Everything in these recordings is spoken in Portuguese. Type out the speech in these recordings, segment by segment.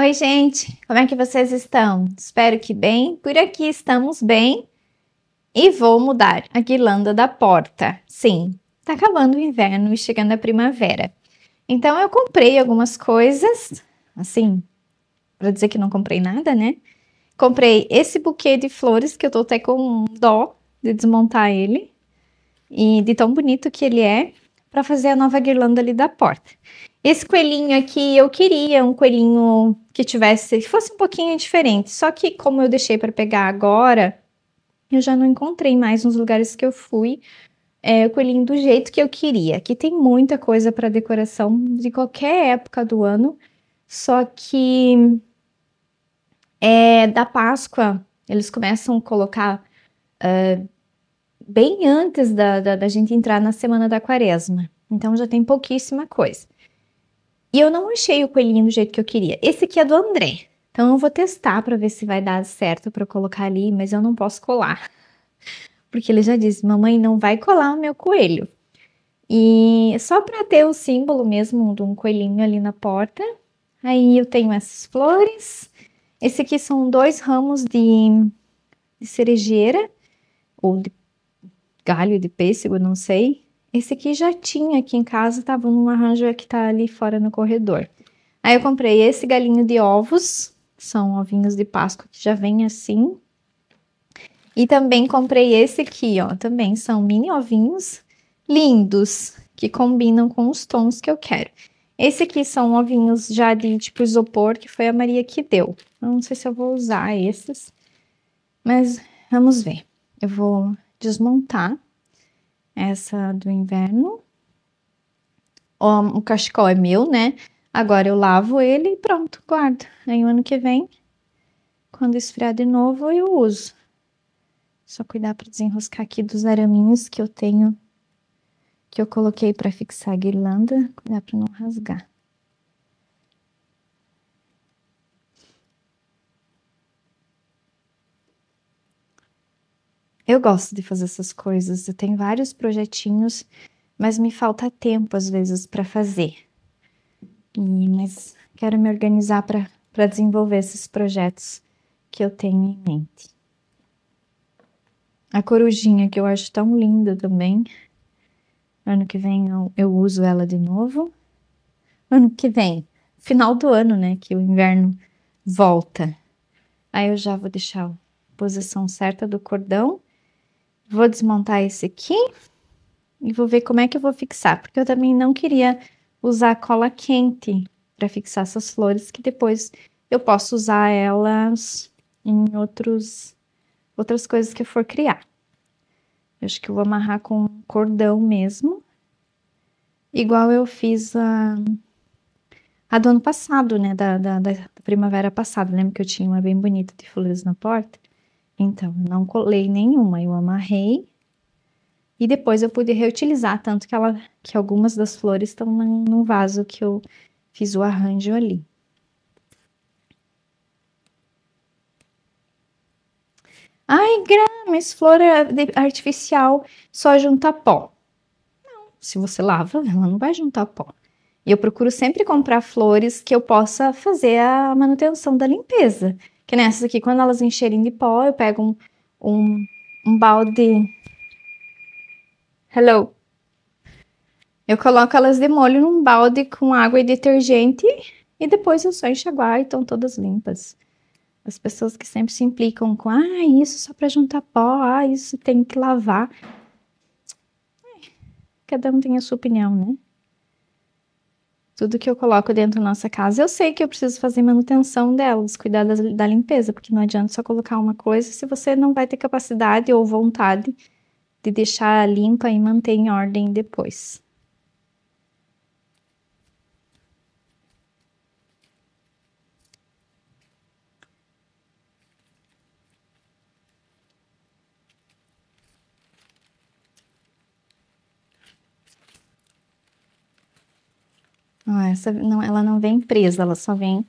Oi, gente! Como é que vocês estão? Espero que bem. Por aqui estamos bem. E vou mudar a guirlanda da porta. Sim, tá acabando o inverno e chegando a primavera. Então eu comprei algumas coisas, assim, para dizer que não comprei nada, né? Comprei esse buquê de flores que eu tô até com dó de desmontar ele. E de tão bonito que ele é, para fazer a nova guirlanda ali da porta. Esse coelhinho aqui, eu queria um coelhinho que fosse um pouquinho diferente. Só que como eu deixei para pegar agora, eu já não encontrei mais nos lugares que eu fui o coelhinho do jeito que eu queria. Aqui tem muita coisa para decoração de qualquer época do ano. Só que da Páscoa, eles começam a colocar bem antes da gente entrar na semana da quaresma. Então já tem pouquíssima coisa. E eu não achei o coelhinho do jeito que eu queria. Esse aqui é do André. Então eu vou testar para ver se vai dar certo para colocar ali, mas eu não posso colar. Porque ele já disse: "Mamãe, não vai colar o meu coelho". E só para ter o símbolo mesmo de um coelhinho ali na porta. Aí eu tenho essas flores. Esse aqui são 2 ramos de cerejeira ou de galho de pêssego, não sei. Esse aqui já tinha aqui em casa, tava num arranjo que tá ali fora no corredor. Aí eu comprei esse galinho de ovos, são ovinhos de Páscoa que já vem assim. E também comprei esse aqui, ó, também são mini ovinhos lindos, que combinam com os tons que eu quero. Esse aqui são ovinhos já de tipo isopor, que foi a Maria que deu. Eu não sei se eu vou usar esses, mas vamos ver. Eu vou desmontar essa do inverno. O cachecol é meu, né? Agora eu lavo ele e pronto, guardo. Aí o ano que vem, quando esfriar de novo, eu uso. Só cuidar para desenroscar aqui dos araminhos que eu tenho, que eu coloquei para fixar a guirlanda. Cuidar para não rasgar. Eu gosto de fazer essas coisas. Eu tenho vários projetinhos, mas me falta tempo às vezes para fazer. Mas quero me organizar para desenvolver esses projetos que eu tenho em mente. A corujinha, que eu acho tão linda também. Ano que vem eu uso ela de novo. Ano que vem, final do ano, né? Que o inverno volta. Aí eu já vou deixar a posição certa do cordão. Vou desmontar esse aqui. E vou ver como é que eu vou fixar. Porque eu também não queria usar cola quente para fixar essas flores. Que depois eu posso usar elas em outras coisas que eu for criar. Eu acho que eu vou amarrar com cordão mesmo. Igual eu fiz a do ano passado, né? Da primavera passada. Lembra que eu tinha uma bem bonita de flores na porta? Então, eu não colei nenhuma. Eu amarrei. E depois eu pude reutilizar. Tanto que algumas das flores estão num vaso que eu fiz o arranjo ali. Ai, mas flor artificial só junta pó. Se você lava, ela não vai juntar pó. E eu procuro sempre comprar flores que eu possa fazer a manutenção da limpeza. Que nessas aqui, quando elas encherem de pó, eu pego um balde. Hello! Eu coloco elas de molho num balde com água e detergente e depois eu só enxaguar e estão todas limpas. As pessoas que sempre se implicam com, isso só para juntar pó, isso tem que lavar. Cada um tem a sua opinião, né? Tudo que eu coloco dentro da nossa casa, eu sei que eu preciso fazer manutenção delas, cuidar da limpeza, porque não adianta só colocar uma coisa se você não vai ter capacidade ou vontade de deixar limpa e manter em ordem depois. Essa não, ela não vem presa, ela só vem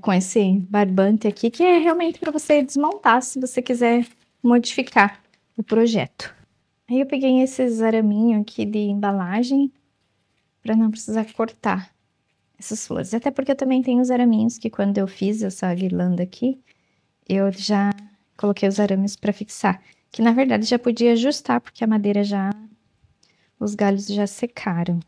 com esse barbante aqui, que é realmente para você desmontar, se você quiser modificar o projeto. Aí eu peguei esses araminhos aqui de embalagem, para não precisar cortar. essas flores. Até porque eu também tenho os araminhos que quando eu fiz essa guirlanda aqui, eu já coloquei os arames para fixar. Que na verdade já podia ajustar, porque a madeira já... os galhos já secaram.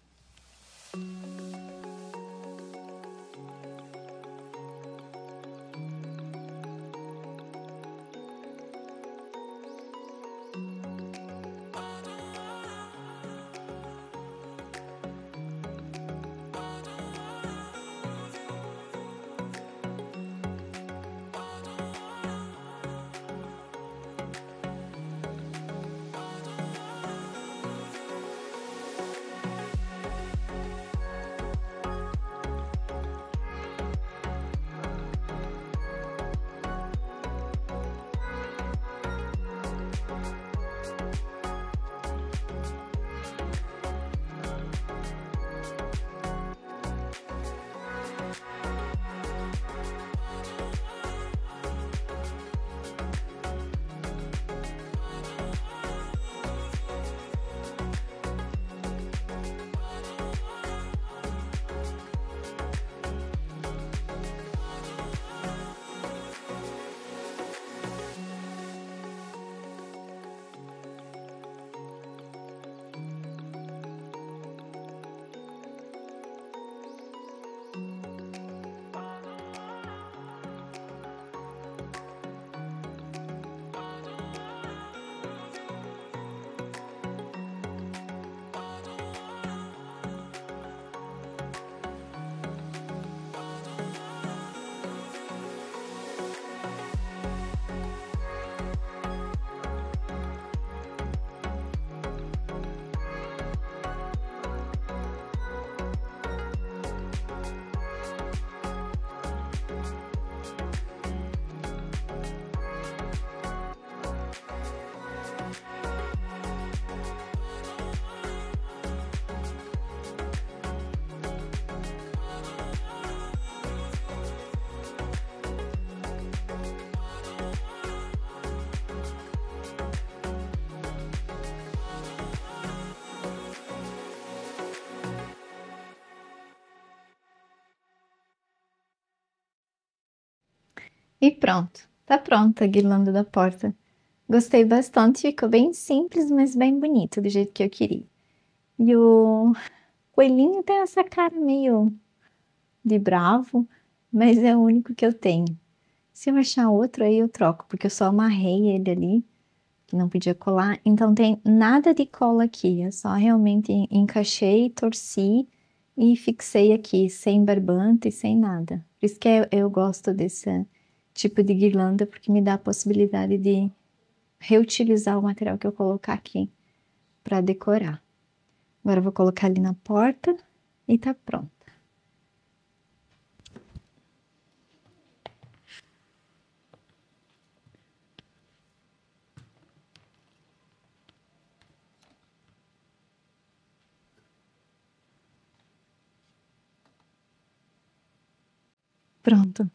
E pronto, tá pronta a guirlanda da porta. Gostei bastante, ficou bem simples, mas bem bonito, do jeito que eu queria. E o coelhinho tem essa cara meio de bravo, mas é o único que eu tenho. Se eu achar outro aí eu troco, porque eu só amarrei ele ali, que não podia colar. Então tem nada de cola aqui, eu só realmente encaixei, torci e fixei aqui, sem barbante, sem nada. Por isso que eu gosto desse tipo de guirlanda, porque me dá a possibilidade de reutilizar o material que eu colocar aqui para decorar. Agora eu vou colocar ali na porta e tá pronto. Pronto,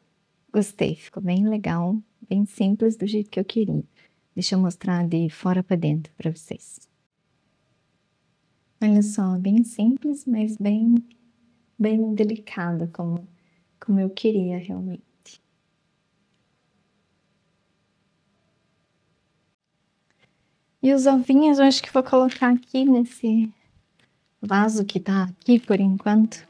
gostei, ficou bem legal, bem simples do jeito que eu queria. Deixa eu mostrar de fora para dentro para vocês. Olha só, bem simples, mas bem delicada, como eu queria realmente. E os ovinhos eu acho que vou colocar aqui nesse vaso que tá aqui por enquanto.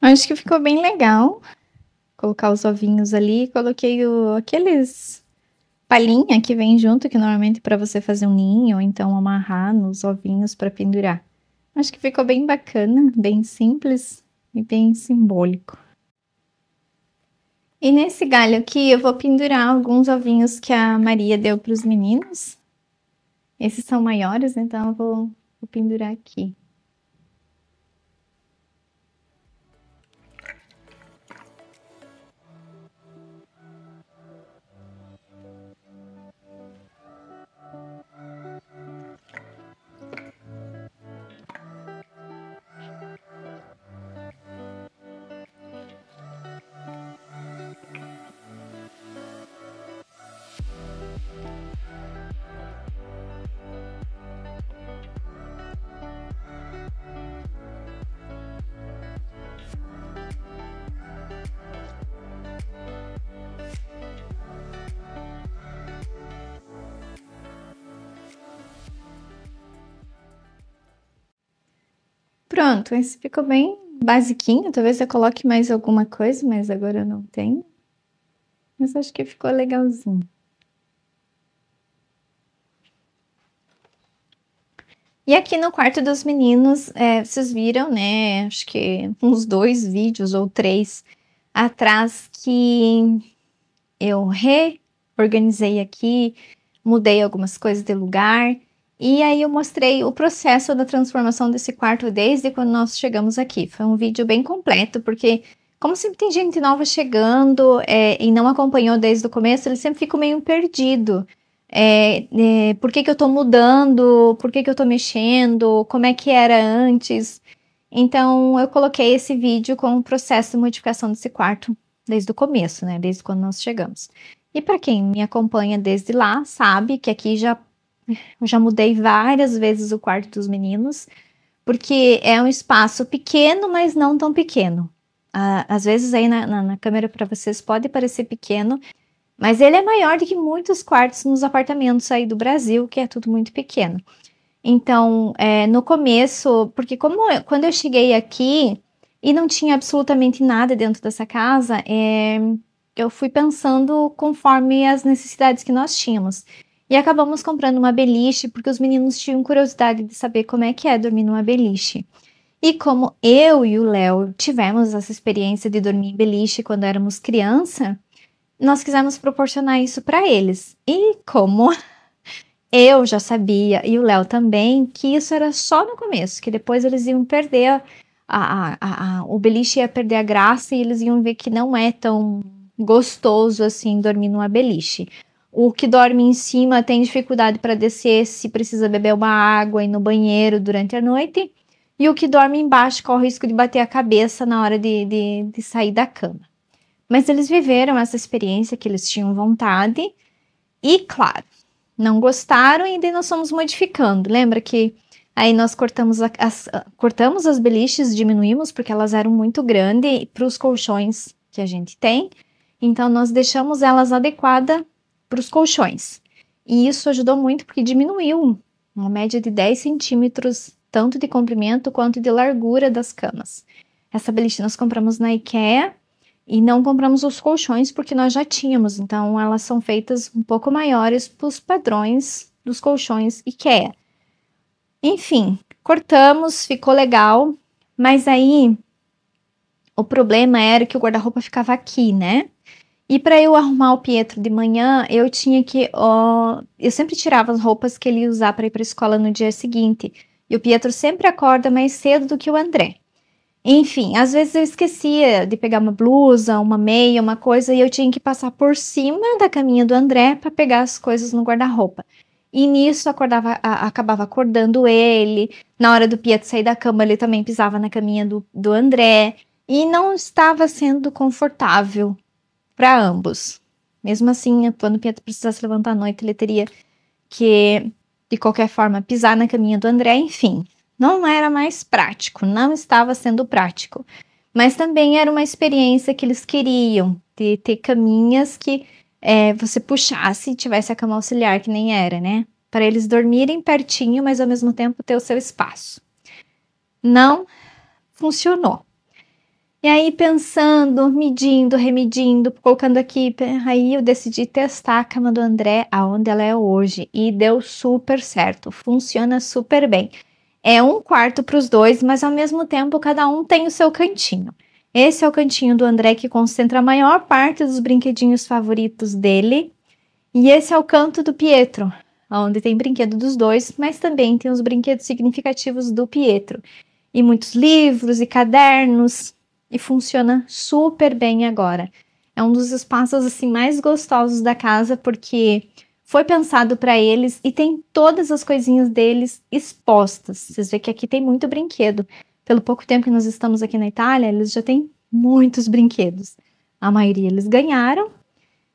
Acho que ficou bem legal. Colocar os ovinhos ali. Coloquei aqueles palhinha que vem junto, que normalmente para você fazer um ninho, ou então amarrar nos ovinhos para pendurar. Acho que ficou bem bacana, bem simples e bem simbólico. E nesse galho aqui eu vou pendurar alguns ovinhos que a Maria deu para os meninos. Esses são maiores, então eu vou pendurar aqui. Pronto, esse ficou bem basiquinho. Talvez eu coloque mais alguma coisa, mas agora eu não tenho. Mas acho que ficou legalzinho. E aqui no quarto dos meninos, vocês viram, né? Acho que uns 2 vídeos ou 3 atrás que eu reorganizei aqui, mudei algumas coisas de lugar. E aí eu mostrei o processo da transformação desse quarto desde quando nós chegamos aqui. Foi um vídeo bem completo, porque como sempre tem gente nova chegando e não acompanhou desde o começo, eles sempre ficam meio perdidos. Por que eu tô mudando? Por que eu tô mexendo? Como é que era antes? Então eu coloquei esse vídeo com o processo de modificação desse quarto desde o começo, né? Desde quando nós chegamos. E para quem me acompanha desde lá, sabe que aqui eu já mudei várias vezes o quarto dos meninos, porque é um espaço pequeno, mas não tão pequeno. Às vezes aí na câmera para vocês pode parecer pequeno, mas ele é maior do que muitos quartos nos apartamentos aí do Brasil, que é tudo muito pequeno. Então, no começo, porque quando eu cheguei aqui e não tinha absolutamente nada dentro dessa casa, eu fui pensando conforme as necessidades que nós tínhamos. E acabamos comprando uma beliche, porque os meninos tinham curiosidade de saber como é que é dormir numa beliche. E como eu e o Léo tivemos essa experiência de dormir em beliche quando éramos criança, nós quisemos proporcionar isso para eles. E como eu já sabia, e o Léo também, que isso era só no começo, que depois eles iam perder o beliche ia perder a graça e eles iam ver que não é tão gostoso assim dormir numa beliche. O que dorme em cima tem dificuldade para descer se precisa beber uma água e ir no banheiro durante a noite. E o que dorme embaixo corre o risco de bater a cabeça na hora de sair da cama. Mas eles viveram essa experiência que eles tinham vontade. E, claro, não gostaram e daí nós fomos modificando. Lembra que aí nós cortamos as beliches, diminuímos porque elas eram muito grandes para os colchões que a gente tem. Então, nós deixamos elas adequadas para os colchões. E isso ajudou muito porque diminuiu uma média de 10 centímetros, tanto de comprimento quanto de largura das camas. Essa beliche nós compramos na IKEA e não compramos os colchões porque nós já tínhamos. Então, elas são feitas um pouco maiores para os padrões dos colchões IKEA. Enfim, cortamos, ficou legal, mas aí o problema era que o guarda-roupa ficava aqui, né? E para eu arrumar o Pietro de manhã, eu tinha que. Eu sempre tirava as roupas que ele ia usar para ir para a escola no dia seguinte. E o Pietro sempre acorda mais cedo do que o André. Enfim, às vezes eu esquecia de pegar uma blusa, uma meia, uma coisa, e eu tinha que passar por cima da caminha do André para pegar as coisas no guarda-roupa. E nisso acabava acordando ele. Na hora do Pietro sair da cama, ele também pisava na caminha do André. E não estava sendo confortável para ambos. Mesmo assim, quando o Pietro precisasse levantar à noite, ele teria que, de qualquer forma, pisar na caminha do André, enfim. Não era mais prático, não estava sendo prático. Mas também era uma experiência que eles queriam, de ter caminhas que você puxasse e tivesse a cama auxiliar, que nem era, né? Para eles dormirem pertinho, mas ao mesmo tempo ter o seu espaço. Não funcionou. E aí pensando, medindo, remedindo, colocando aqui, aí eu decidi testar a cama do André aonde ela é hoje e deu super certo, funciona super bem. É um quarto para os dois, mas ao mesmo tempo cada um tem o seu cantinho. Esse é o cantinho do André que concentra a maior parte dos brinquedinhos favoritos dele. E esse é o canto do Pietro, onde tem brinquedo dos dois, mas também tem os brinquedos significativos do Pietro. E muitos livros e cadernos. E funciona super bem agora. É um dos espaços assim mais gostosos da casa porque foi pensado para eles e tem todas as coisinhas deles expostas. Vocês veem que aqui tem muito brinquedo. Pelo pouco tempo que nós estamos aqui na Itália, eles já têm muitos brinquedos. A maioria eles ganharam.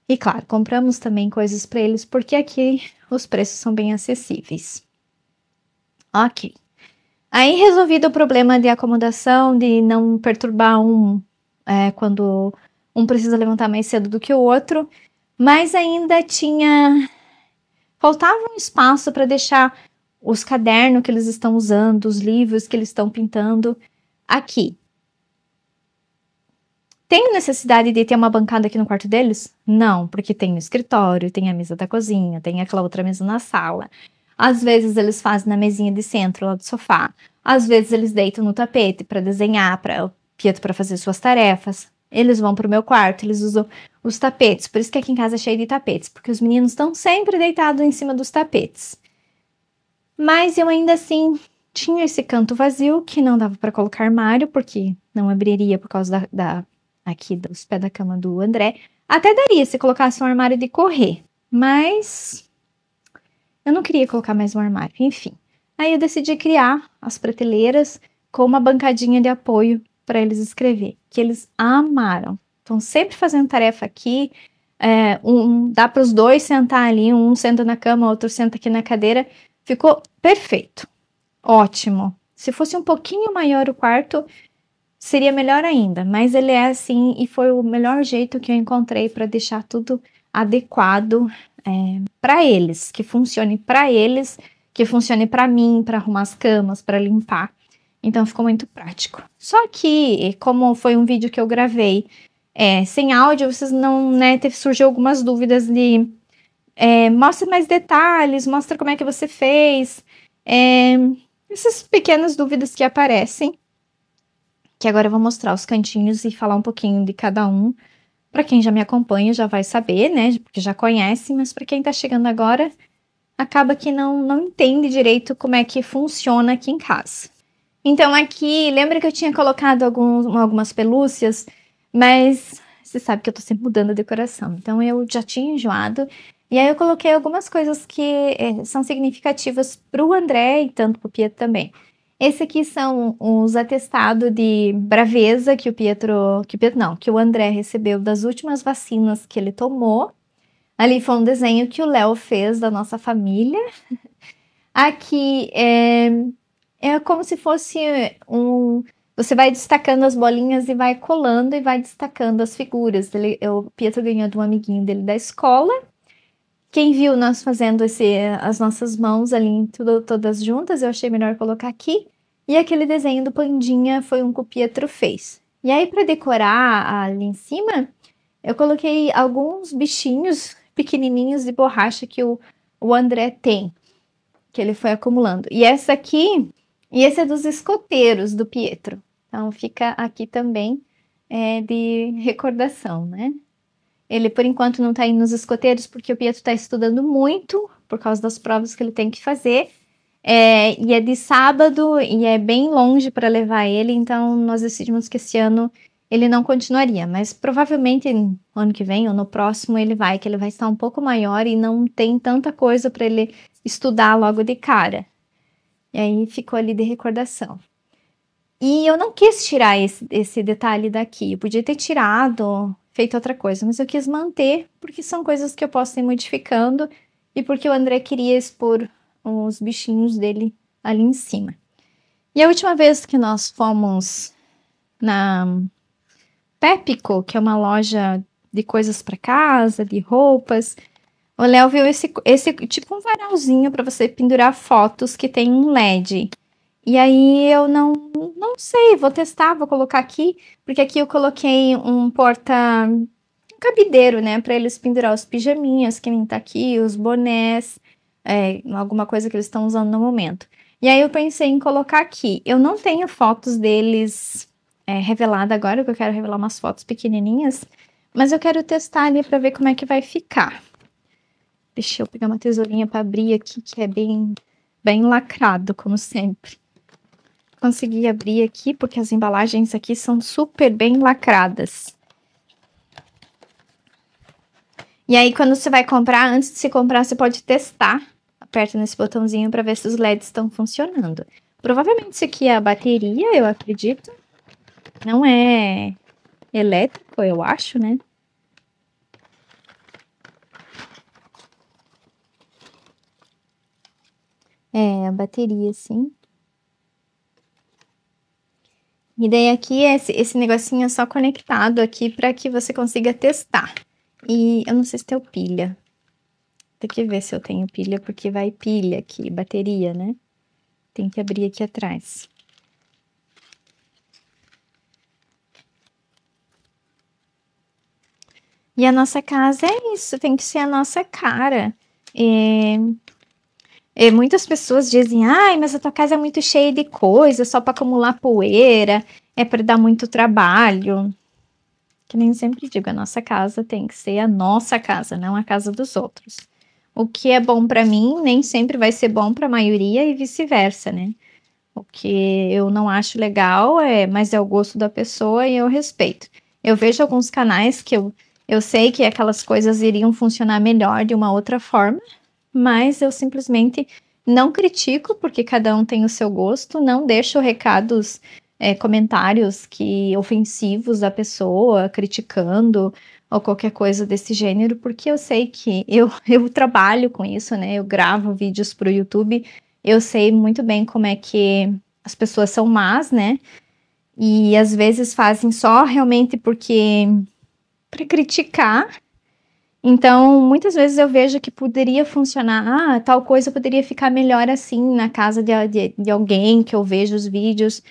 E claro, compramos também coisas para eles porque aqui os preços são bem acessíveis. Ok. Aí, resolvido o problema de acomodação, de não perturbar quando um precisa levantar mais cedo do que o outro, mas ainda faltava um espaço para deixar os cadernos que eles estão usando, os livros que eles estão pintando aqui. Tem necessidade de ter uma bancada aqui no quarto deles? Não, porque tem o escritório, tem a mesa da cozinha, tem aquela outra mesa na sala. Às vezes eles fazem na mesinha de centro, lá do sofá. Às vezes eles deitam no tapete para desenhar, para o Pietro para fazer suas tarefas. Eles vão para o meu quarto, eles usam os tapetes. Por isso que aqui em casa é cheio de tapetes, porque os meninos estão sempre deitados em cima dos tapetes. Mas eu ainda assim tinha esse canto vazio que não dava para colocar armário, porque não abriria por causa aqui dos pés da cama do André. Até daria se colocasse um armário de correr, mas eu não queria colocar mais um armário, enfim. Aí eu decidi criar as prateleiras com uma bancadinha de apoio para eles escrever, que eles amaram. Estão sempre fazendo tarefa aqui, dá para os dois sentar ali, um senta na cama, outro senta aqui na cadeira. Ficou perfeito, ótimo. Se fosse um pouquinho maior o quarto, seria melhor ainda, mas ele é assim e foi o melhor jeito que eu encontrei para deixar tudo adequado para eles, que funcione para eles, que funcione para mim, para arrumar as camas, para limpar. Então ficou muito prático. Só que, como foi um vídeo que eu gravei sem áudio, vocês não, né, surgiu algumas dúvidas de mostra mais detalhes, mostra como é que você fez. Essas pequenas dúvidas que aparecem, que agora eu vou mostrar os cantinhos e falar um pouquinho de cada um. Para quem já me acompanha já vai saber, né, porque já conhece, mas para quem tá chegando agora, acaba que não entende direito como é que funciona aqui em casa. Então aqui, lembra que eu tinha colocado algumas pelúcias, mas você sabe que eu tô sempre mudando a decoração, então eu já tinha enjoado, e aí eu coloquei algumas coisas que são significativas pro André e tanto pro Pietro também. Esse aqui são os atestados de braveza que o André recebeu das últimas vacinas que ele tomou. Ali foi um desenho que o Léo fez da nossa família. Aqui é como se fosse você vai destacando as bolinhas e vai colando e vai destacando as figuras. O Pietro ganhou de um amiguinho dele da escola. Quem viu nós fazendo as nossas mãos ali todas juntas, eu achei melhor colocar aqui. E aquele desenho do Pandinha foi um que o Pietro fez. E aí, para decorar ali em cima, eu coloquei alguns bichinhos pequenininhos de borracha que o André tem, que ele foi acumulando. E esse é dos escoteiros do Pietro. Então, fica aqui também de recordação, né? Ele, por enquanto, não está indo nos escoteiros porque o Pietro está estudando muito por causa das provas que ele tem que fazer. E é de sábado e é bem longe para levar ele, então nós decidimos que esse ano ele não continuaria, mas provavelmente no ano que vem ou no próximo que ele vai estar um pouco maior e não tem tanta coisa para ele estudar logo de cara. E aí ficou ali de recordação. E eu não quis tirar esse detalhe daqui, eu podia ter tirado, feito outra coisa, mas eu quis manter, porque são coisas que eu posso ir modificando e porque o André queria expor os bichinhos dele ali em cima. E a última vez que nós fomos na Pepco, que é uma loja de coisas para casa, de roupas, o Léo viu esse tipo um varalzinho para você pendurar fotos que tem um LED. E aí eu não sei, vou testar, vou colocar aqui, porque aqui eu coloquei um um cabideiro, né, para eles pendurar os pijaminhas, que nem tá aqui, os bonés, alguma coisa que eles estão usando no momento. E aí eu pensei em colocar aqui. Eu não tenho fotos deles revelada agora, porque eu quero revelar umas fotos pequenininhas, mas eu quero testar ali para ver como é que vai ficar. Deixa eu pegar uma tesourinha para abrir aqui, que é bem lacrado, como sempre. Consegui abrir aqui, porque as embalagens aqui são super bem lacradas. E aí, quando você vai comprar, antes de se comprar, você pode testar. Aperta nesse botãozinho para ver se os LEDs estão funcionando. Provavelmente isso aqui é a bateria, eu acredito. Não é elétrico, eu acho, né? É, a bateria, sim. E daí aqui, esse negocinho é só conectado aqui para que você consiga testar. E eu não sei se tem pilha. Tem que ver se eu tenho pilha, porque vai pilha aqui, bateria, né? Tem que abrir aqui atrás. E a nossa casa é isso, tem que ser a nossa cara. Muitas pessoas dizem, ai, mas a tua casa é muito cheia de coisa, só para acumular poeira, é para dar muito trabalho. Que nem sempre digo, a nossa casa tem que ser a nossa casa, não a casa dos outros. O que é bom para mim nem sempre vai ser bom para a maioria e vice-versa, né? O que eu não acho legal mas é o gosto da pessoa e eu respeito. Eu vejo alguns canais que eu sei que aquelas coisas iriam funcionar melhor de uma outra forma, mas eu simplesmente não critico, porque cada um tem o seu gosto, não deixo recados, comentários que ofensivos à pessoa, criticando ou qualquer coisa desse gênero, porque eu sei que eu trabalho com isso, né? Eu gravo vídeos para o YouTube, eu sei muito bem como é que as pessoas são más, né? E às vezes fazem só realmente porque para criticar. Então, muitas vezes eu vejo que poderia funcionar, tal coisa poderia ficar melhor assim na casa de alguém que eu vejo os vídeos,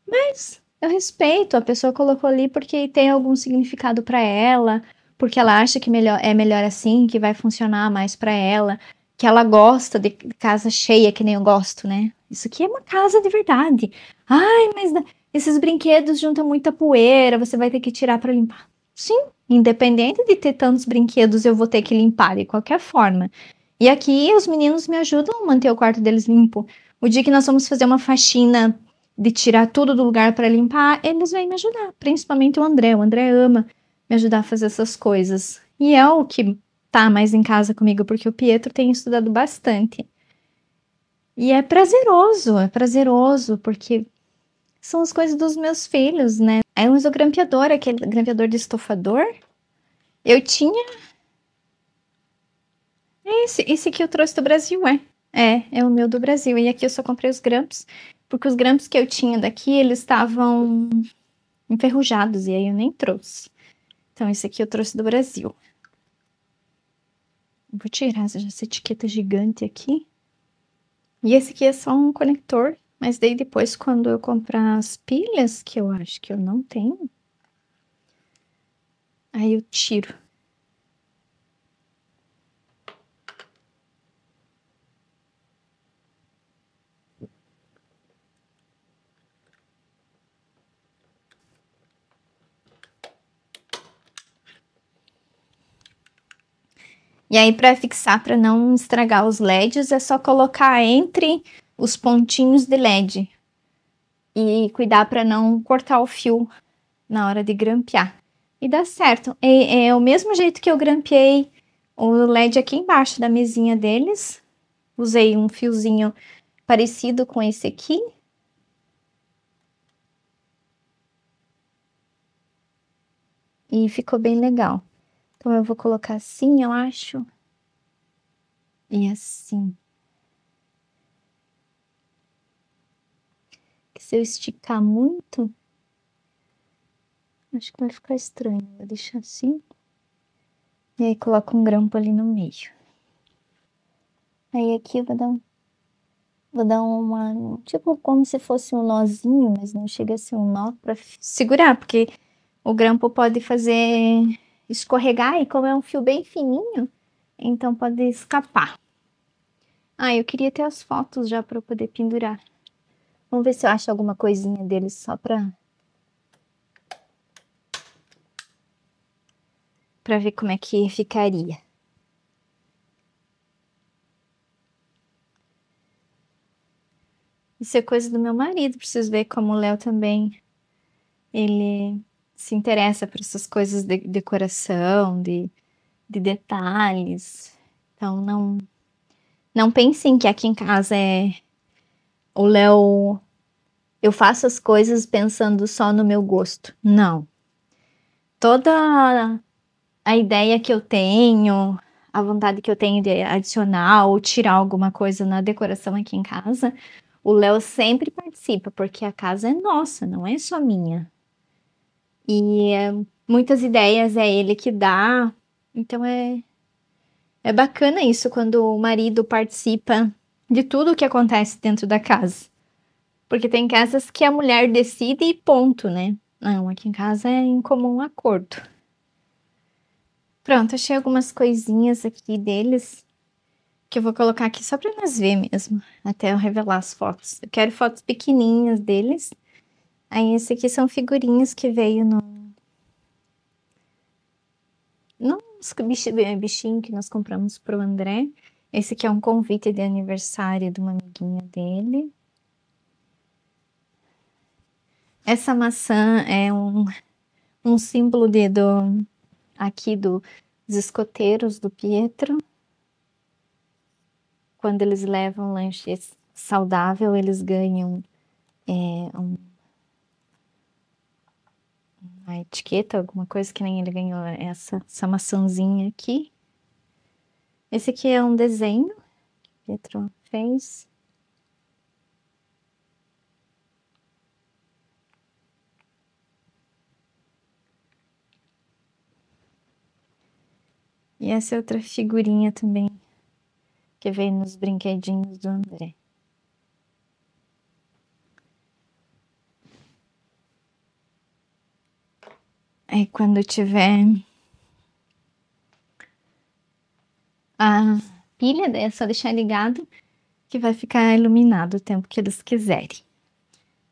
mas eu respeito, a pessoa colocou ali porque tem algum significado para ela, porque ela acha que é melhor assim, que vai funcionar mais para ela, que ela gosta de casa cheia, que nem eu gosto, né? Isso aqui é uma casa de verdade. Ai, mas esses brinquedos juntam muita poeira, você vai ter que tirar para limpar. Sim, independente de ter tantos brinquedos, eu vou ter que limpar de qualquer forma. E aqui os meninos me ajudam a manter o quarto deles limpo. O dia que nós vamos fazer uma faxina de tirar tudo do lugar para limpar, eles vêm me ajudar, principalmente o André. O André ama me ajudar a fazer essas coisas. E é o que tá mais em casa comigo, porque o Pietro tem estudado bastante. E é prazeroso, porque são as coisas dos meus filhos, né? Aí eu uso o grampeador, aquele grampeador de estofador. Eu tinha. Esse aqui eu trouxe do Brasil, é. É o meu do Brasil. E aqui eu só comprei os grampos, porque os grampos que eu tinha daqui, eles estavam enferrujados, e aí eu nem trouxe. Então, esse aqui eu trouxe do Brasil. Vou tirar essa etiqueta gigante aqui. E esse aqui é só um conector, mas daí depois, quando eu comprar as pilhas, que eu acho que eu não tenho, aí eu tiro. E aí, para fixar, para não estragar os LEDs, é só colocar entre os pontinhos de LED. E cuidar para não cortar o fio na hora de grampear. E dá certo. É o mesmo jeito que eu grampeei o LED aqui embaixo da mesinha deles. Usei um fiozinho parecido com esse aqui. E ficou bem legal. Então, eu vou colocar assim, eu acho. E assim. Que se eu esticar muito, acho que vai ficar estranho. Vou deixar assim. E aí, coloco um grampo ali no meio. Aí, aqui eu vou dar Vou dar tipo como se fosse um nozinho, mas não chega a ser um nó para segurar, porque o grampo pode fazer escorregar e como é um fio bem fininho, então pode escapar. Eu queria ter as fotos já para poder pendurar. Vamos ver se eu acho alguma coisinha deles só para ver como é que ficaria. Isso é coisa do meu marido, preciso ver como o Léo também, ele se interessa por essas coisas de decoração, de detalhes. Então, não pensem que aqui em casa o Léo, eu faço as coisas pensando só no meu gosto. Não. Toda a ideia que eu tenho, a vontade que eu tenho de adicionar ou tirar alguma coisa na decoração aqui em casa, o Léo sempre participa, porque a casa é nossa, não é só minha. E muitas ideias é ele que dá, então é bacana isso quando o marido participa de tudo o que acontece dentro da casa. Porque tem casas que a mulher decide e ponto, né? Não, aqui em casa é em comum acordo. Pronto, achei algumas coisinhas aqui deles que eu vou colocar aqui só para nós ver mesmo, até eu revelar as fotos. Eu quero fotos pequenininhas deles. Aí esse aqui são figurinhas que veio nos bichinho que nós compramos pro André. Esse aqui é um convite de aniversário de uma amiguinha dele. Essa maçã é um símbolo aqui dos escoteiros do Pietro. Quando eles levam lanche saudável, eles ganham uma etiqueta, alguma coisa que nem ele ganhou essa maçãzinha aqui. Esse aqui é um desenho que o Pietro fez. E essa é outra figurinha também que veio nos brinquedinhos do André. Aí quando tiver a pilha, daí é só deixar ligado que vai ficar iluminado o tempo que eles quiserem.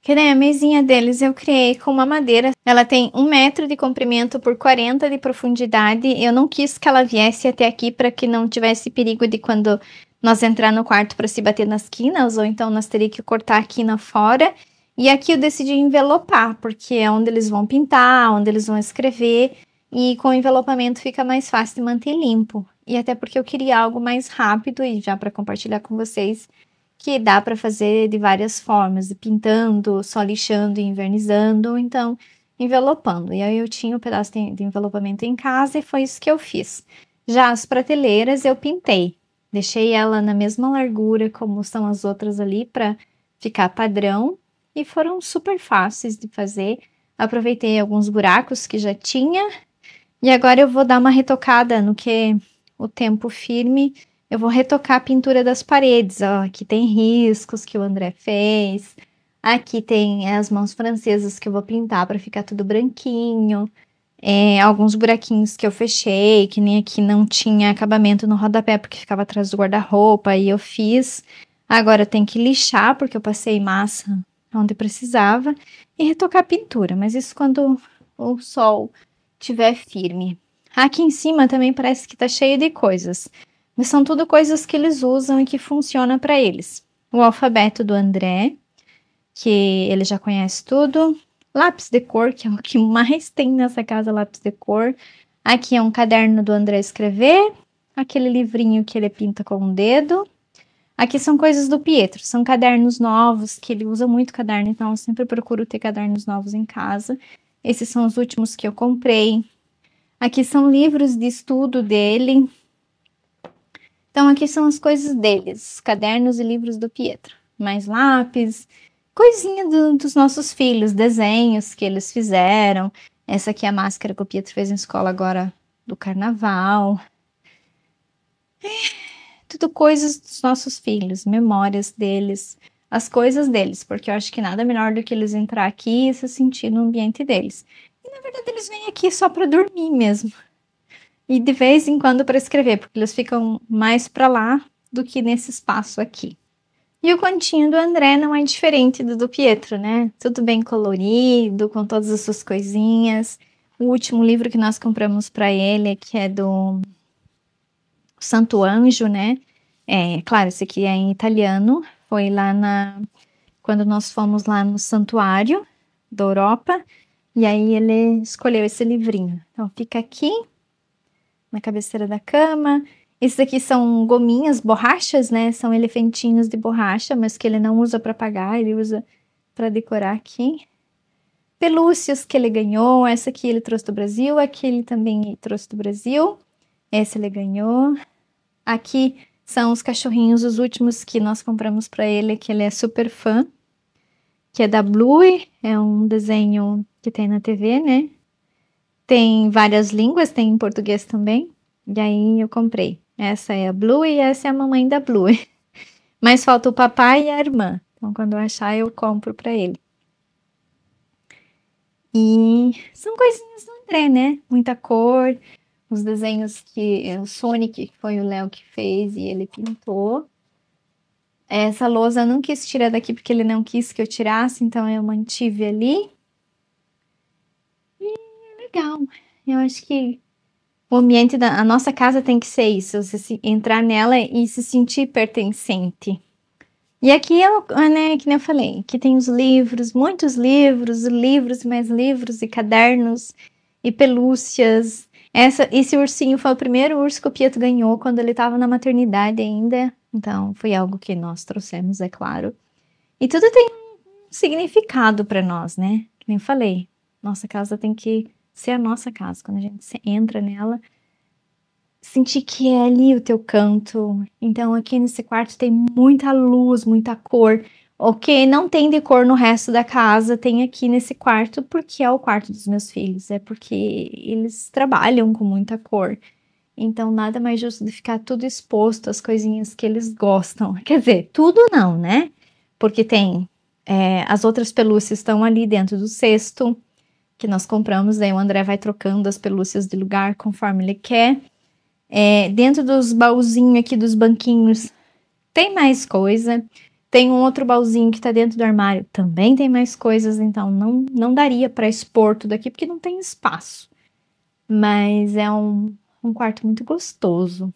Que nem a mesinha deles eu criei com uma madeira. Ela tem 1 metro de comprimento por 40 de profundidade. Eu não quis que ela viesse até aqui para que não tivesse perigo de quando nós entrar no quarto para se bater nas quinas, ou então nós teríamos que cortar a quina fora. E aqui eu decidi envelopar, porque é onde eles vão pintar, onde eles vão escrever. E com o envelopamento fica mais fácil de manter limpo. E até porque eu queria algo mais rápido e já para compartilhar com vocês, que dá para fazer de várias formas, pintando, só lixando e envernizando, ou então envelopando. E aí eu tinha um pedaço de envelopamento em casa e foi isso que eu fiz. Já as prateleiras eu pintei. Deixei ela na mesma largura como são as outras ali para ficar padrão e foram super fáceis de fazer. Aproveitei alguns buracos que já tinha e agora eu vou dar uma retocada no que o tempo firme. Eu vou retocar a pintura das paredes. Ó, aqui tem riscos que o André fez. Aqui tem as mãos francesas que eu vou pintar para ficar tudo branquinho. Alguns buraquinhos que eu fechei, que nem aqui não tinha acabamento no rodapé porque ficava atrás do guarda-roupa e eu fiz. Agora tem que lixar porque eu passei massa onde precisava e retocar a pintura, mas isso quando o sol estiver firme. Aqui em cima também parece que tá cheio de coisas. Mas são tudo coisas que eles usam e que funcionam para eles. O alfabeto do André, que ele já conhece tudo. Lápis de cor, que é o que mais tem nessa casa, lápis de cor. Aqui é um caderno do André escrever. Aquele livrinho que ele pinta com o dedo. Aqui são coisas do Pietro, são cadernos novos, que ele usa muito caderno, então eu sempre procuro ter cadernos novos em casa. Esses são os últimos que eu comprei. Aqui são livros de estudo dele. Então, aqui são as coisas deles, cadernos e livros do Pietro. Mais lápis, coisinha dos nossos filhos, desenhos que eles fizeram. Essa aqui é a máscara que o Pietro fez na escola agora do carnaval. tudo coisas dos nossos filhos, memórias deles, as coisas deles, porque eu acho que nada melhor do que eles entrar aqui e se sentir no ambiente deles. E na verdade eles vêm aqui só para dormir mesmo. E de vez em quando para escrever, porque eles ficam mais para lá do que nesse espaço aqui. E o cantinho do André não é diferente do Pietro, né? Tudo bem colorido, com todas as suas coisinhas. O último livro que nós compramos para ele, que é do Santo Anjo, né? Claro, esse aqui é em italiano. Foi lá quando nós fomos lá no santuário da Europa. E aí ele escolheu esse livrinho. Então fica aqui na cabeceira da cama. Esses aqui são gominhas, borrachas, né? São elefantinhos de borracha, mas que ele não usa para pagar, ele usa para decorar aqui. Pelúcias que ele ganhou. Essa aqui ele trouxe do Brasil, aquele também trouxe do Brasil. Esse ele ganhou. Aqui são os cachorrinhos, os últimos que nós compramos para ele, que ele é super fã, que é da Bluey, é um desenho que tem na TV, né? Tem várias línguas, tem em português também. E aí eu comprei. Essa é a Bluey e essa é a mamãe da Bluey. Mas falta o papai e a irmã. Então quando eu achar eu compro para ele. E são coisinhas do André, né? Muita cor. Os desenhos que o Sonic, que foi o Léo que fez e ele pintou. Essa lousa eu não quis tirar daqui porque ele não quis que eu tirasse, então eu mantive ali. E é legal. Eu acho que o ambiente da nossa casa tem que ser isso, você entrar nela e se sentir pertencente. E aqui, né, que nem eu falei, aqui tem os livros, muitos livros, livros e mais livros, e cadernos, e pelúcias. Esse ursinho foi o primeiro urso que o Pietro ganhou quando ele estava na maternidade ainda. Então, foi algo que nós trouxemos, é claro. E tudo tem um significado para nós, né? Que nem eu falei, nossa casa tem que ser a nossa casa. Quando a gente entra nela, sentir que é ali o teu canto. Então, aqui nesse quarto tem muita luz, muita cor. O que não tem de cor no resto da casa, tem aqui nesse quarto, porque é o quarto dos meus filhos. É porque eles trabalham com muita cor. Então, nada mais justo de ficar tudo exposto, as coisinhas que eles gostam. Quer dizer, tudo não, né? Porque tem... as outras pelúcias estão ali dentro do cesto que nós compramos. Daí o André vai trocando as pelúcias de lugar conforme ele quer. Dentro dos baúzinhos aqui, dos banquinhos, tem mais coisa. Tem um outro baúzinho que tá dentro do armário, também tem mais coisas. Então, não daria para expor tudo aqui, porque não tem espaço. Mas é um quarto muito gostoso.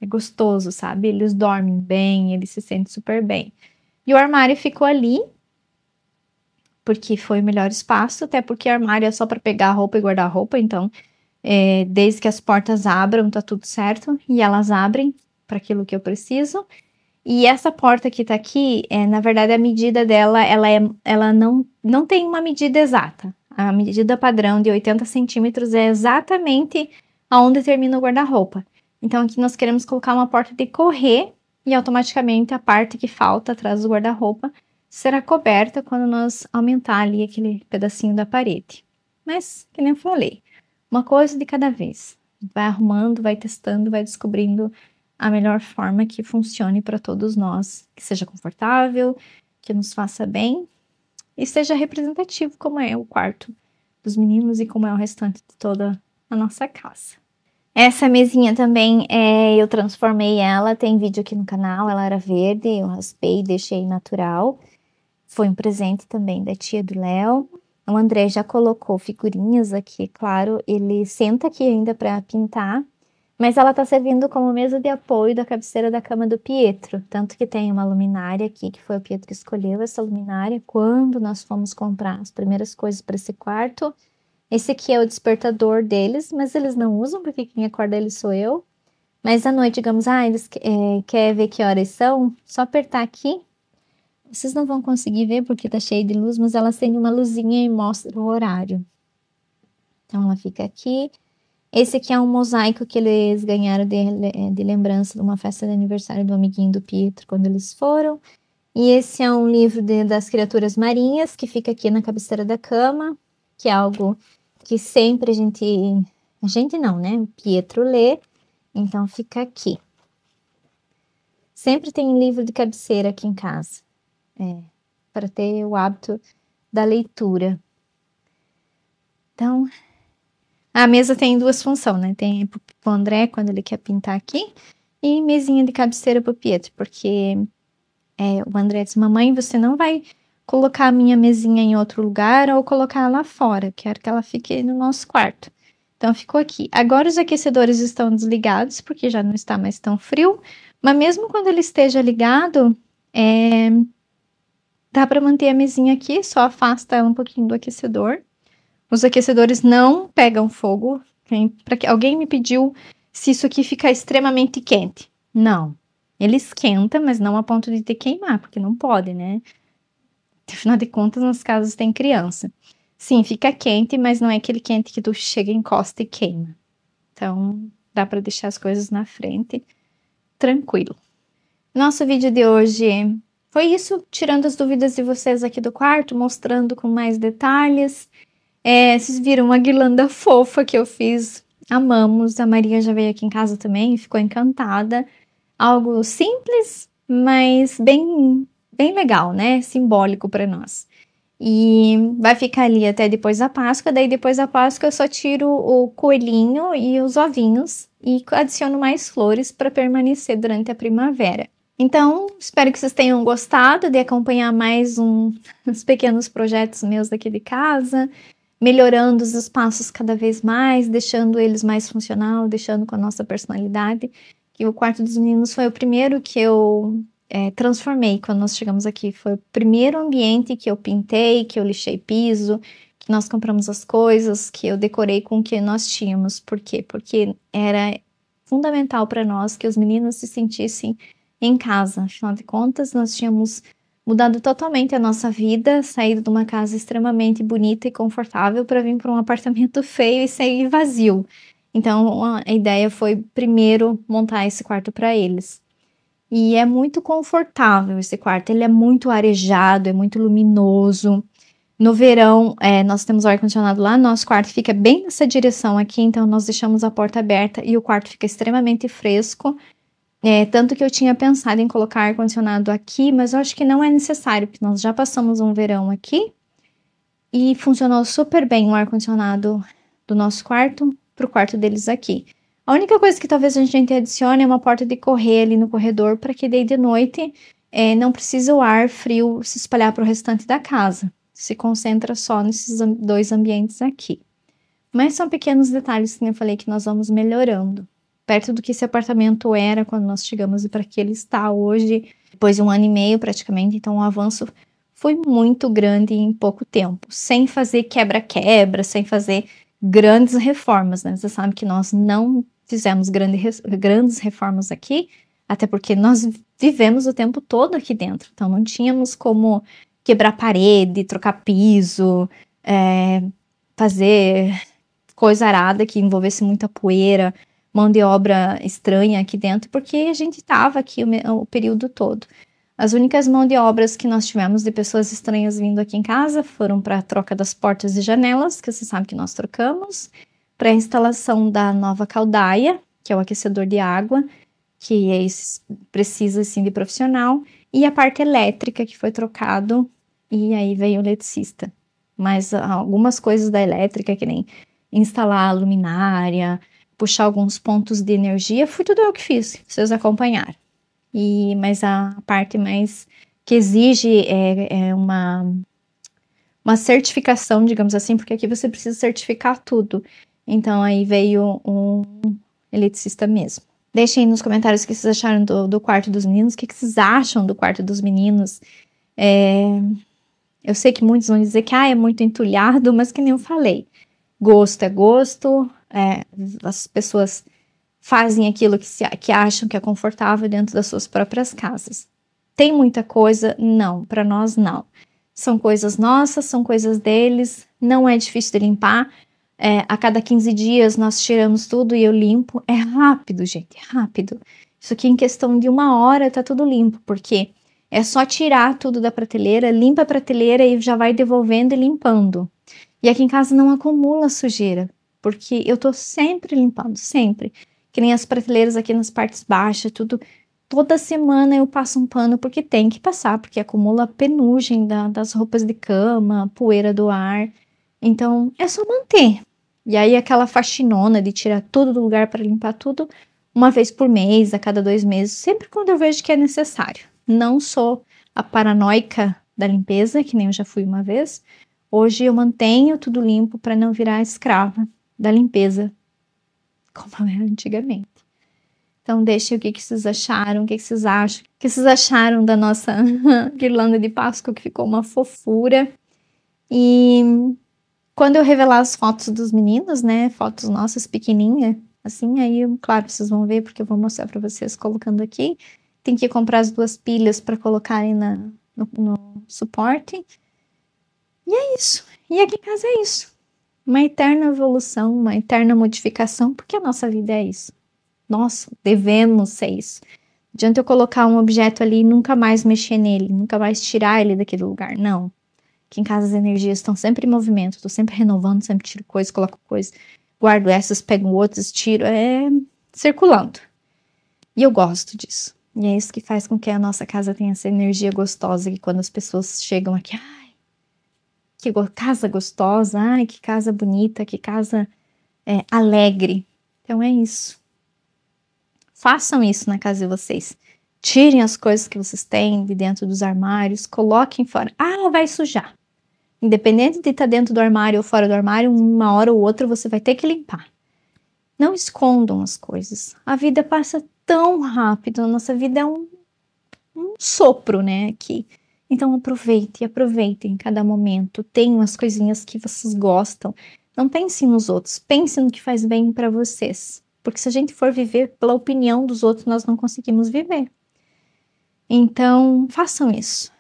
É gostoso, sabe? Eles dormem bem, eles se sentem super bem. E o armário ficou ali, porque foi o melhor espaço, até porque armário é só para pegar a roupa e guardar a roupa, então, desde que as portas abram, tá tudo certo, e elas abrem para aquilo que eu preciso. E essa porta que tá aqui, na verdade, a medida dela, ela não tem uma medida exata. A medida padrão de 80 centímetros é exatamente aonde termina o guarda-roupa. Então, aqui nós queremos colocar uma porta de correr e automaticamente a parte que falta atrás do guarda-roupa será coberta quando nós aumentar ali aquele pedacinho da parede. Mas, que nem eu falei, uma coisa de cada vez. Vai arrumando, vai testando, vai descobrindo a melhor forma que funcione para todos nós, que seja confortável, que nos faça bem e seja representativo como é o quarto dos meninos e como é o restante de toda a nossa casa. Essa mesinha também, eu transformei ela, tem vídeo aqui no canal, ela era verde, eu raspei e deixei natural. Foi um presente também da tia do Léo. O André já colocou figurinhas aqui, claro, ele senta aqui ainda para pintar, mas ela tá servindo como mesa de apoio da cabeceira da cama do Pietro, tanto que tem uma luminária aqui, que foi o Pietro que escolheu essa luminária quando nós fomos comprar as primeiras coisas para esse quarto. Esse aqui é o despertador deles, mas eles não usam, porque quem acorda eles sou eu. Mas à noite, digamos, eles querem ver que horas são, só apertar aqui. Vocês não vão conseguir ver porque tá cheio de luz, mas ela acende uma luzinha e mostra o horário. Então ela fica aqui. Esse aqui é um mosaico que eles ganharam de lembrança de uma festa de aniversário do amiguinho do Pietro quando eles foram. E esse é um livro das criaturas marinhas que fica aqui na cabeceira da cama, que é algo que sempre a gente não, né? O Pietro lê, então fica aqui. Sempre tem um livro de cabeceira aqui em casa. Para ter o hábito da leitura. Então, a mesa tem duas funções, né? Tem pro André, quando ele quer pintar aqui, e mesinha de cabeceira pro Pietro, porque o André disse, mamãe, você não vai colocar a minha mesinha em outro lugar ou colocar lá fora, quero que ela fique no nosso quarto. Então, ficou aqui. Agora os aquecedores estão desligados, porque já não está mais tão frio, mas mesmo quando ele esteja ligado, dá para manter a mesinha aqui, só afasta um pouquinho do aquecedor. Os aquecedores não pegam fogo. Alguém me pediu se isso aqui fica extremamente quente. Não. Ele esquenta, mas não a ponto de te queimar, porque não pode, né? Afinal de contas, nas casas tem criança. Sim, fica quente, mas não é aquele quente que tu chega, encosta e queima. Então, dá para deixar as coisas na frente, tranquilo. Nosso vídeo de hoje foi isso, tirando as dúvidas de vocês aqui do quarto, mostrando com mais detalhes. Vocês viram uma guirlanda fofa que eu fiz, amamos, a Maria já veio aqui em casa também e ficou encantada. Algo simples, mas bem legal, né? Simbólico para nós. E vai ficar ali até depois da Páscoa, daí depois da Páscoa eu só tiro o coelhinho e os ovinhos e adiciono mais flores para permanecer durante a primavera. Então, espero que vocês tenham gostado de acompanhar mais uns pequenos projetos meus daqui de casa, melhorando os espaços cada vez mais, deixando eles mais funcional, deixando com a nossa personalidade. Que o quarto dos meninos foi o primeiro que eu transformei quando nós chegamos aqui. Foi o primeiro ambiente que eu pintei, que eu lixei piso, que nós compramos as coisas, que eu decorei com o que nós tínhamos. Por quê? Porque era fundamental para nós que os meninos se sentissem em casa. Afinal de contas, nós tínhamos mudado totalmente a nossa vida, saído de uma casa extremamente bonita e confortável para vir para um apartamento feio e sair vazio. Então, a ideia foi primeiro montar esse quarto para eles. E é muito confortável esse quarto, ele é muito arejado, é muito luminoso. No verão, nós temos o ar-condicionado lá, nosso quarto fica bem nessa direção aqui, então nós deixamos a porta aberta e o quarto fica extremamente fresco. Tanto que eu tinha pensado em colocar ar-condicionado aqui, mas eu acho que não é necessário, porque nós já passamos um verão aqui e funcionou super bem o ar-condicionado do nosso quarto para o quarto deles aqui. A única coisa que talvez a gente adicione é uma porta de correr ali no corredor, para que daí de noite não precise o ar frio se espalhar para o restante da casa. Se concentra só nesses dois ambientes aqui. Mas são pequenos detalhes que eu falei que nós vamos melhorando. Perto do que esse apartamento era quando nós chegamos e para que ele está hoje, depois de 1 ano e meio praticamente, então o avanço foi muito grande em pouco tempo, sem fazer quebra-quebra, sem fazer grandes reformas, né? Você sabe que nós não fizemos grandes reformas aqui, até porque nós vivemos o tempo todo aqui dentro, então não tínhamos como quebrar parede, trocar piso, fazer coisa arada que envolvesse muita poeira, mão de obra estranha aqui dentro, porque a gente estava aqui o período todo. As únicas mão de obras que nós tivemos de pessoas estranhas vindo aqui em casa foram para a troca das portas e janelas, que você sabe que nós trocamos, para a instalação da nova caldaia, que é o aquecedor de água, que precisa assim de profissional, e a parte elétrica que foi trocado, e aí veio o eletricista. Mas algumas coisas da elétrica, que nem instalar a luminária, puxar alguns pontos de energia, foi tudo eu que fiz, vocês acompanharam. Mas a parte mais que exige uma certificação, digamos assim, porque aqui você precisa certificar tudo. Então aí veio um eletricista mesmo. Deixem aí nos comentários o que vocês acharam do quarto dos meninos, o que vocês acham do quarto dos meninos. Eu sei que muitos vão dizer que é muito entulhado, mas que nem eu falei, gosto é gosto, as pessoas fazem aquilo que acham que é confortável dentro das suas próprias casas. Tem muita coisa? Não, para nós não. São coisas nossas, são coisas deles, não é difícil de limpar. A cada 15 dias nós tiramos tudo e eu limpo. É rápido, gente, é rápido. Isso aqui em questão de 1 hora tá tudo limpo, porque é só tirar tudo da prateleira, limpa a prateleira e já vai devolvendo e limpando. E aqui em casa não acumula sujeira, porque eu tô sempre limpando, sempre. Que nem as prateleiras aqui nas partes baixas, tudo Toda semana eu passo um pano porque tem que passar, porque acumula penugem das roupas de cama, poeira do ar. Então é só manter. E aí aquela faxinona de tirar tudo do lugar para limpar tudo, uma vez por mês, a cada 2 meses, sempre quando eu vejo que é necessário. Não sou a paranoica da limpeza, que nem eu já fui uma vez. Hoje eu mantenho tudo limpo para não virar escrava da limpeza, como era antigamente. Então deixem o que vocês acharam, o que vocês acham, o que vocês acharam da nossa guirlanda de Páscoa, que ficou uma fofura. E quando eu revelar as fotos dos meninos, né, fotos nossas pequenininha, assim, aí, claro, vocês vão ver, porque eu vou mostrar para vocês colocando aqui. Tem que comprar as 2 pilhas para colocarem no suporte. E é isso. E aqui em casa é isso. Uma eterna evolução, uma eterna modificação, porque a nossa vida é isso. Nós devemos ser isso. Não adianta eu colocar um objeto ali e nunca mais mexer nele, nunca mais tirar ele daquele lugar. Não. Aqui em casa as energias estão sempre em movimento, estou sempre renovando, sempre tiro coisa, coloco coisa, guardo essas, pego outras, tiro, circulando. E eu gosto disso. E é isso que faz com que a nossa casa tenha essa energia gostosa, que quando as pessoas chegam aqui, ai, que casa gostosa, ai, que casa bonita, que casa alegre. Então é isso. Façam isso na casa de vocês. Tirem as coisas que vocês têm de dentro dos armários, coloquem fora. Ah, vai sujar. Independente de estar dentro do armário ou fora do armário, uma hora ou outra você vai ter que limpar. Não escondam as coisas. A vida passa tão rápido, a nossa vida é um sopro, né, aqui. Então aproveitem cada momento. Tenham as coisinhas que vocês gostam. Não pensem nos outros, pensem no que faz bem para vocês. Porque se a gente for viver pela opinião dos outros, nós não conseguimos viver. Então, façam isso.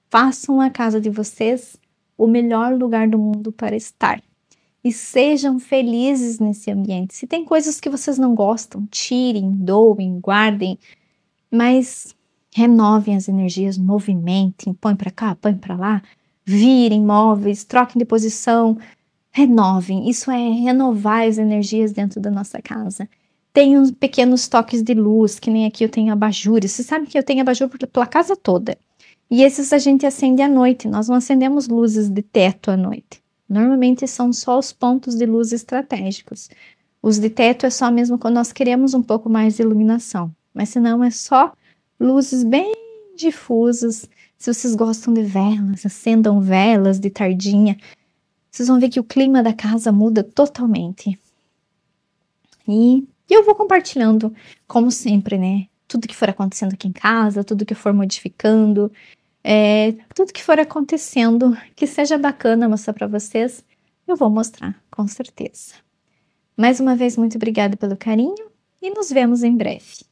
Façam a casa de vocês o melhor lugar do mundo para estar. E sejam felizes nesse ambiente. Se tem coisas que vocês não gostam, tirem, doem, guardem. Mas renovem as energias, movimentem, põe para cá, põe para lá. Virem móveis, troquem de posição. Renovem, isso é renovar as energias dentro da nossa casa. Tem uns pequenos toques de luz, que nem aqui eu tenho abajures. Você sabe que eu tenho abajur pela casa toda. E esses a gente acende à noite, nós não acendemos luzes de teto à noite. Normalmente são só os pontos de luz estratégicos. Os de teto é só mesmo quando nós queremos um pouco mais de iluminação. Mas senão é só luzes bem difusas. Se vocês gostam de velas, acendam velas de tardinha. Vocês vão ver que o clima da casa muda totalmente. E eu vou compartilhando, como sempre, né? Tudo que for acontecendo aqui em casa, tudo que for modificando, tudo que for acontecendo, que seja bacana mostrar para vocês, eu vou mostrar, com certeza. Mais uma vez, muito obrigada pelo carinho e nos vemos em breve.